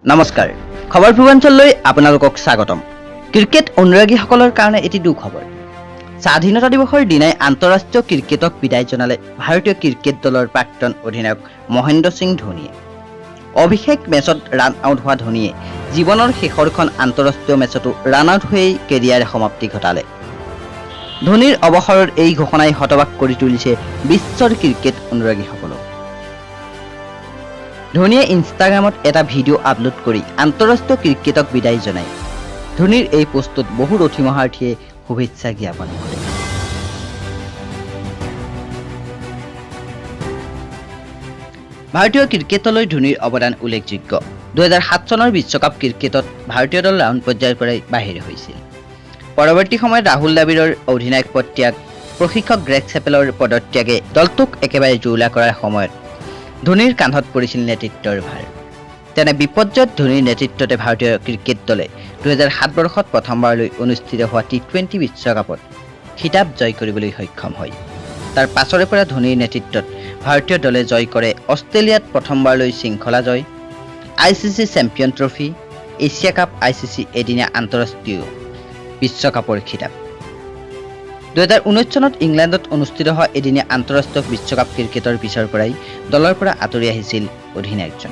নমস্কাৰ খবৰ পূৰ্বাঞ্চললৈ আপোনালোকক স্বাগতম। ক্ৰিকেট অনুৰাগীসকলৰ কাৰণে এটি দুখবৰ। স্বাধীনতা দিৱসৰ দিনাই আন্তঃৰাষ্ট্ৰীয় ক্ৰিকেটক বিদায় জনালে ভাৰতীয় ক্ৰিকেট দলৰ প্ৰাক্তন অধিনায়ক মহেন্দ্ৰ সিং ধোনীয়ে। অভিষেক মেচত ৰান আউট হোৱা ধোনীয়ে জীৱনৰ শেষৰখন আন্তঃৰাষ্ট্ৰীয় মেচতো ৰান আউট হৈয়ে কেৰিয়াৰ সমাপ্তি ঘটালে। ধোনীৰ অৱসৰৰ এই ঘোষণাই হতবাক কৰি তুলিছে বিশ্বৰ ক্ৰিকেট অনুৰাগীসকলক। ধোনীয়ে ইনষ্টাগ্ৰামত এটা ভিডিঅ' আপলোড কৰি আন্তঃৰাষ্ট্ৰীয় ক্ৰিকেটক বিদায় জনায়। ধোনীৰ এই পোষ্টত বহু ৰথীমহাৰ্থীয়ে শুভেচ্ছা জ্ঞাপন কৰে। ভাৰতীয় ক্ৰিকেটলৈ ধোনীৰ অৱদান উল্লেখযোগ্য। 2007 চনৰ বিশ্বকাপ ক্ৰিকেটত ভাৰতীয় দল ৰাউণ্ড পৰ্যায়ৰ পৰাই বাহিৰ হৈছিল। পৰৱৰ্তী সময়ত ৰাহুল দ্ৰাবিড়ৰ অধিনায়ক পদ ত্যাগ, প্ৰশিক্ষক গ্ৰেগ চেপেলৰ পদত্যাগে দলটোক একেবাৰে জুৰুলা কৰাৰ সময়ত ধোনীৰ কান্ধত পৰিছিল নেতৃত্বৰ ভাৰ। তেনে বিপৰ্যয়ত ধোনীৰ নেতৃত্বতে ভাৰতীয় ক্ৰিকেট দলে 2007 বৰ্ষত প্ৰথমবাৰলৈ অনুষ্ঠিত হোৱা T20 বিশ্বকাপত খিতাপ জয় কৰিবলৈ সক্ষম হয়। তাৰ পাছৰে পৰা ধোনীৰ নেতৃত্বত ভাৰতীয় দলে জয় কৰে অষ্ট্ৰেলিয়াত প্ৰথমবাৰলৈ শৃংখলা জয়, ICC champion trophy, Asia cup, ICC এদিনীয়া আন্তঃৰাষ্ট্ৰীয় বিশ্বকাপৰ খিতাপ। 2019 চনত ইংলেণ্ডত অনুষ্ঠিত হোৱা এদিনীয়া আন্তঃৰাষ্ট্ৰীয় বিশ্বকাপ ক্ৰিকেটৰ পিছৰ পৰাই দলৰ পৰা আঁতৰি আহিছিল অধিনায়কজন।